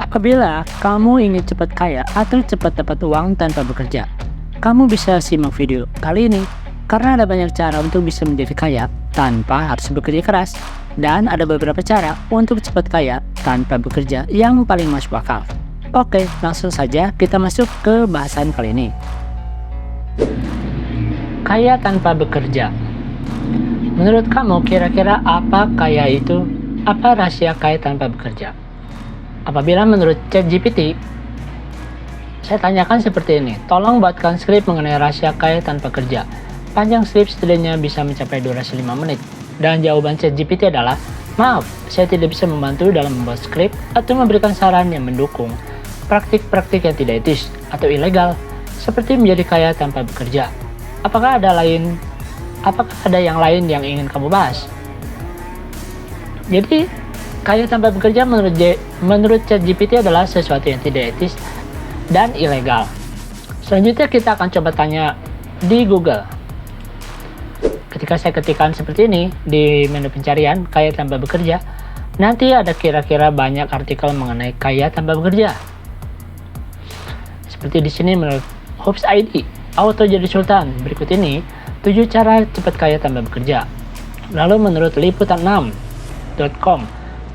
Apabila kamu ingin cepat kaya atau cepat dapat uang tanpa bekerja, kamu bisa simak video kali ini karena ada banyak cara untuk bisa menjadi kaya tanpa harus bekerja keras, dan ada beberapa cara untuk cepat kaya tanpa bekerja yang paling masuk akal. Oke, langsung saja kita masuk ke bahasan kali ini. Kaya tanpa bekerja. Menurut kamu kira-kira apa kaya itu? Apa rahasia kaya tanpa bekerja? Apabila menurut ChatGPT, saya tanyakan seperti ini, tolong buatkan skrip mengenai rahasia kaya tanpa kerja. Panjang skrip setidaknya bisa mencapai durasi 5 menit. Dan jawaban ChatGPT adalah, maaf, saya tidak bisa membantu dalam membuat skrip atau memberikan saran yang mendukung praktik-praktik yang tidak etis atau ilegal, seperti menjadi kaya tanpa bekerja. Apakah ada yang lain yang ingin kamu bahas? Jadi, kaya tanpa bekerja menurut ChatGPT adalah sesuatu yang tidak etis dan ilegal. Selanjutnya kita akan coba tanya di Google. Ketika saya ketikkan seperti ini di menu pencarian kaya tanpa bekerja, nanti ada kira-kira banyak artikel mengenai kaya tanpa bekerja. Seperti di sini menurut Hobbs ID, Auto Jadi Sultan. Berikut ini 7 cara cepat kaya tanpa bekerja. Lalu menurut liputan6.com,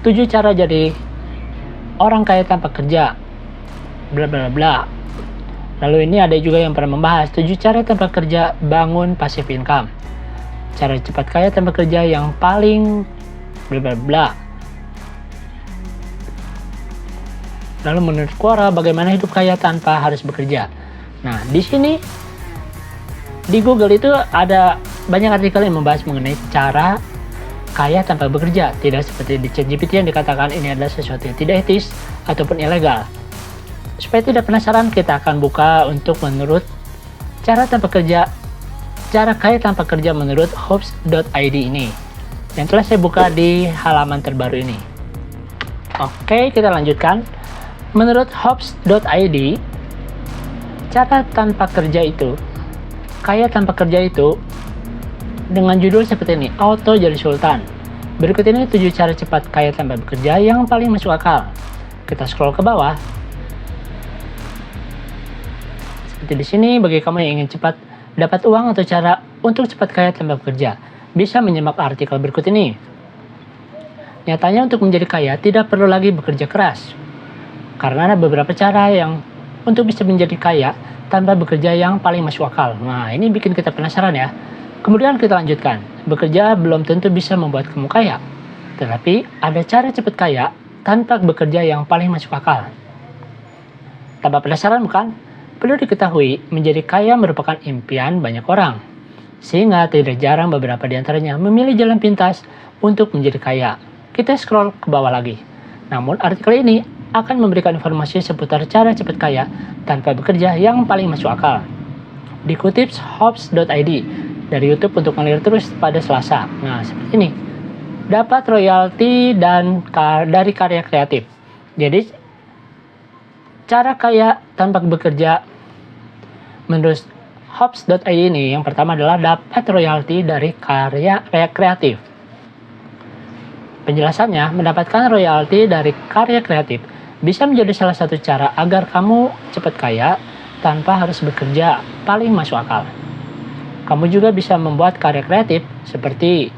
7 cara jadi orang kaya tanpa kerja, bla bla bla. Lalu ini ada juga yang pernah membahas 7 cara tanpa kerja bangun passive income, cara cepat kaya tanpa kerja yang paling bla bla bla. Lalu menurut Quora, bagaimana hidup kaya tanpa harus bekerja. Nah, di sini di Google itu ada banyak artikel yang membahas mengenai cara kaya tanpa bekerja, tidak seperti di ChatGPT yang dikatakan ini adalah sesuatu yang tidak etis ataupun ilegal. Supaya tidak penasaran, kita akan buka untuk menurut cara kaya tanpa kerja menurut Hobbs.id ini, yang telah saya buka di halaman terbaru ini. Oke, kita lanjutkan. Menurut Hobbs.id, cara tanpa kerja itu, kaya tanpa kerja itu, dengan judul seperti ini, Auto Jadi Sultan. Berikut ini 7 cara cepat kaya tanpa bekerja yang paling masuk akal. Kita scroll ke bawah. Seperti di sini, bagi kamu yang ingin cepat dapat uang atau cara untuk cepat kaya tanpa bekerja, bisa menyimak artikel berikut ini. Nyatanya untuk menjadi kaya tidak perlu lagi bekerja keras, karena ada beberapa cara yang untuk bisa menjadi kaya tanpa bekerja yang paling masuk akal. Nah, ini bikin kita penasaran ya. Kemudian kita lanjutkan, bekerja belum tentu bisa membuat kamu kaya, tetapi ada cara cepat kaya tanpa bekerja yang paling masuk akal. Tambah penasaran bukan? Perlu diketahui, menjadi kaya merupakan impian banyak orang, sehingga tidak jarang beberapa di antaranya memilih jalan pintas untuk menjadi kaya. Kita scroll ke bawah lagi. Namun artikel ini akan memberikan informasi seputar cara cepat kaya tanpa bekerja yang paling masuk akal. Dikutip Hobbs.id dari YouTube untuk mengalir terus pada Selasa. Nah, seperti ini. Dapat royalti dari karya kreatif. Jadi, cara kaya tanpa bekerja menurut Hobbs.id ini, yang pertama adalah dapat royalti dari karya kreatif. Penjelasannya, mendapatkan royalti dari karya kreatif bisa menjadi salah satu cara agar kamu cepat kaya tanpa harus bekerja paling masuk akal. Kamu juga bisa membuat karya kreatif seperti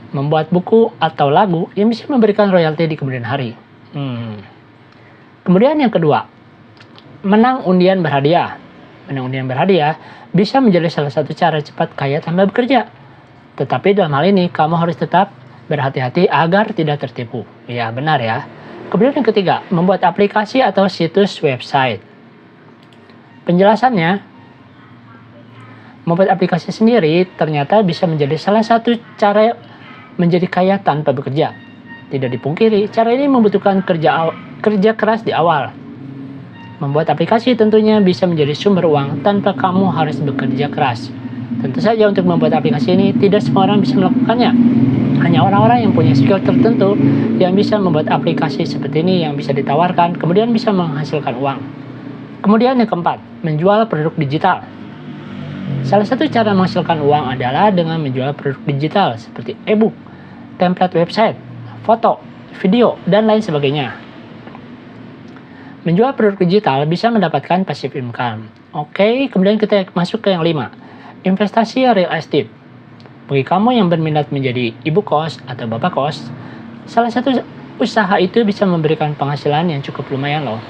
membuat buku atau lagu yang bisa memberikan royalti di kemudian hari. Kemudian yang kedua, menang undian berhadiah. Menang undian berhadiah bisa menjadi salah satu cara cepat kaya tanpa bekerja. Tetapi dalam hal ini kamu harus tetap berhati-hati agar tidak tertipu. Ya, benar ya. Kemudian yang ketiga, membuat aplikasi atau situs website. Penjelasannya, membuat aplikasi sendiri ternyata bisa menjadi salah satu cara menjadi kaya tanpa bekerja. Tidak dipungkiri, cara ini membutuhkan kerja keras di awal. Membuat aplikasi tentunya bisa menjadi sumber uang tanpa kamu harus bekerja keras. Tentu saja untuk membuat aplikasi ini tidak semua orang bisa melakukannya. Hanya orang-orang yang punya skill tertentu yang bisa membuat aplikasi seperti ini yang bisa ditawarkan, kemudian bisa menghasilkan uang. Kemudian yang keempat, menjual produk digital. Salah satu cara menghasilkan uang adalah dengan menjual produk digital seperti e-book, template website, foto, video, dan lain sebagainya. Menjual produk digital bisa mendapatkan passive income. Oke, kemudian kita masuk ke yang 5. Investasi real estate. Bagi kamu yang berminat menjadi ibu kos atau bapak kos, salah satu usaha itu bisa memberikan penghasilan yang cukup lumayan loh.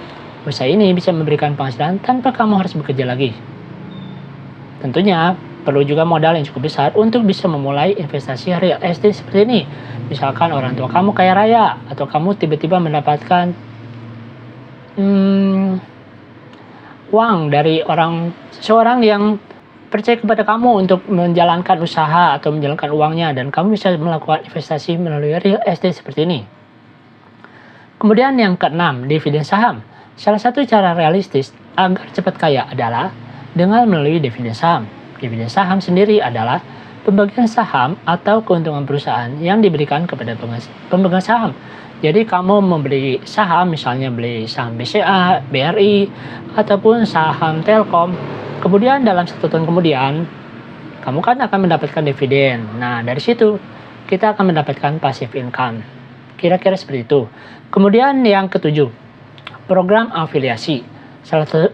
Usaha ini bisa memberikan penghasilan tanpa kamu harus bekerja lagi. Tentunya, perlu juga modal yang cukup besar untuk bisa memulai investasi real estate seperti ini. Misalkan orang tua kamu kaya raya, atau kamu tiba-tiba mendapatkan uang dari seseorang yang percaya kepada kamu untuk menjalankan usaha atau menjalankan uangnya, dan kamu bisa melakukan investasi melalui real estate seperti ini. Kemudian yang keenam, dividen saham. Salah satu cara realistis agar cepat kaya adalah dengan melalui dividen saham. Dividen saham sendiri adalah pembagian saham atau keuntungan perusahaan yang diberikan kepada pemegang saham. Jadi kamu membeli saham, misalnya beli saham BCA, BRI, ataupun saham Telkom. Kemudian dalam 1 tahun kemudian, kamu kan akan mendapatkan dividen. Nah, dari situ kita akan mendapatkan passive income. Kira-kira seperti itu. Kemudian yang ketujuh, program afiliasi.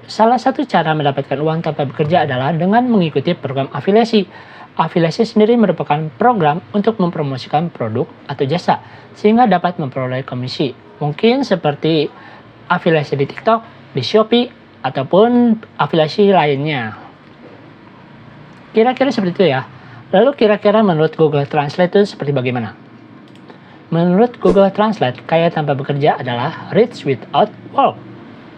Salah satu cara mendapatkan uang tanpa bekerja adalah dengan mengikuti program afiliasi. Afiliasi sendiri merupakan program untuk mempromosikan produk atau jasa, sehingga dapat memperoleh komisi. Mungkin seperti afiliasi di TikTok, di Shopee, ataupun afiliasi lainnya. Kira-kira seperti itu ya. Lalu kira-kira menurut Google Translate itu seperti bagaimana? Menurut Google Translate, kaya tanpa bekerja adalah rich without work.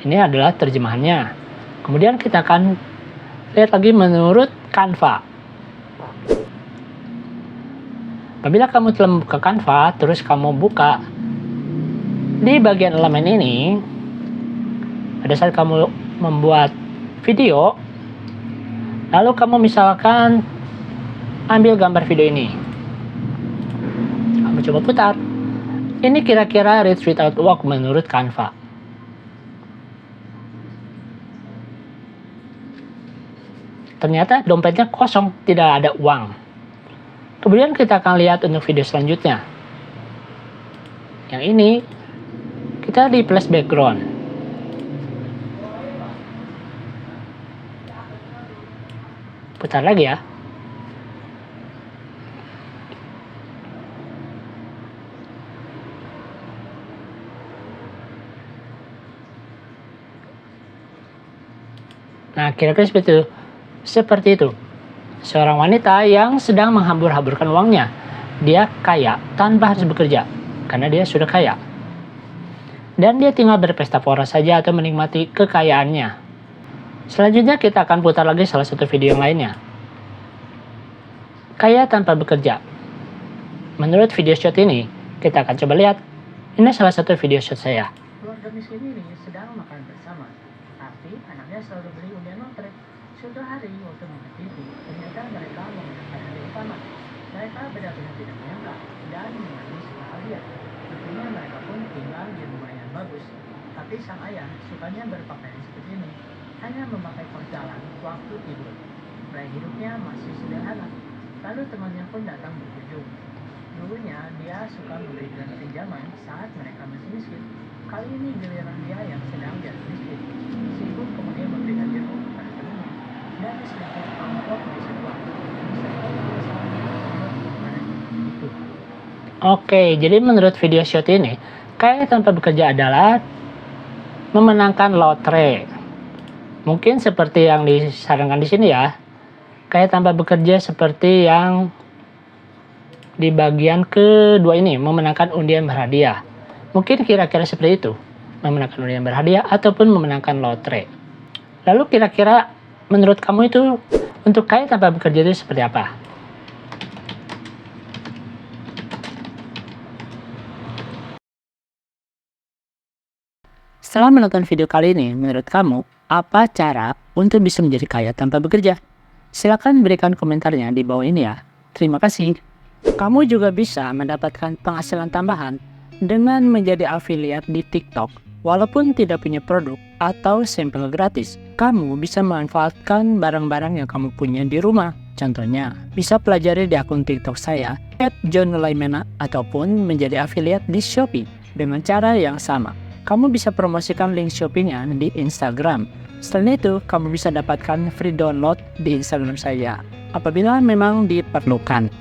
Ini adalah terjemahannya. Kemudian kita akan lihat lagi menurut Canva. Apabila kamu telah membuka Canva, terus kamu buka di bagian elemen ini, pada saat kamu membuat video, lalu kamu misalkan ambil gambar video ini, kamu coba putar. Ini kira-kira rich without work menurut Canva. Ternyata dompetnya kosong, tidak ada uang. Kemudian kita akan lihat untuk video selanjutnya. Yang ini, kita di plus background. Putar lagi ya. Nah, kira-kira seperti itu. Seorang wanita yang sedang menghambur-hamburkan uangnya. Dia kaya tanpa harus bekerja, karena dia sudah kaya. Dan dia tinggal berpesta pora saja atau menikmati kekayaannya. Selanjutnya kita akan putar lagi salah satu video yang lainnya. Kaya tanpa bekerja. Menurut video shot ini, kita akan coba lihat. Ini salah satu video shot saya. Keluarga miskin ini sedang makan bersama, tapi anaknya selalu beli undian lotre. Suatu hari waktu nonton TV, ternyata mereka memenangkan hari utama. Mereka benar-benar tidak menyangka dan menangis bahagia. Tentunya mereka pun tinggal di rumah yang bagus. Tapi sang ayah sukanya berpakaian seperti ini, hanya memakai portalan waktu tidur. Gaya hidupnya masih sederhana. Lalu temannya pun datang berkunjung. Dulunya dia suka memberikan pinjaman saat mereka masih miskin. Kali ini giliran dia yang sedang jatuh miskin. Si ibu kemudian memberikan jeruk kepada temannya dan sedikit amplop berisi uang. Oke, jadi menurut video shot ini, kaya tanpa bekerja adalah memenangkan lotre. Mungkin seperti yang disarankan di sini ya. Kaya tanpa bekerja seperti yang di bagian kedua ini, memenangkan undian berhadiah. Mungkin kira-kira seperti itu, memenangkan undian berhadiah ataupun memenangkan lotre. Lalu kira-kira menurut kamu itu untuk kaya tanpa bekerja itu seperti apa? Setelah menonton video kali ini, menurut kamu apa cara untuk bisa menjadi kaya tanpa bekerja? Silakan berikan komentarnya di bawah ini ya. Terima kasih. Kamu juga bisa mendapatkan penghasilan tambahan dengan menjadi afiliat di TikTok. Walaupun tidak punya produk atau sampel gratis, kamu bisa memanfaatkan barang-barang yang kamu punya di rumah. Contohnya, bisa pelajari di akun TikTok saya @johnnulaimena ataupun menjadi afiliat di Shopee dengan cara yang sama. kamu bisa promosikan link Shopee-nya di Instagram. Selain itu, kamu bisa dapatkan free download di Instagram saya apabila memang diperlukan.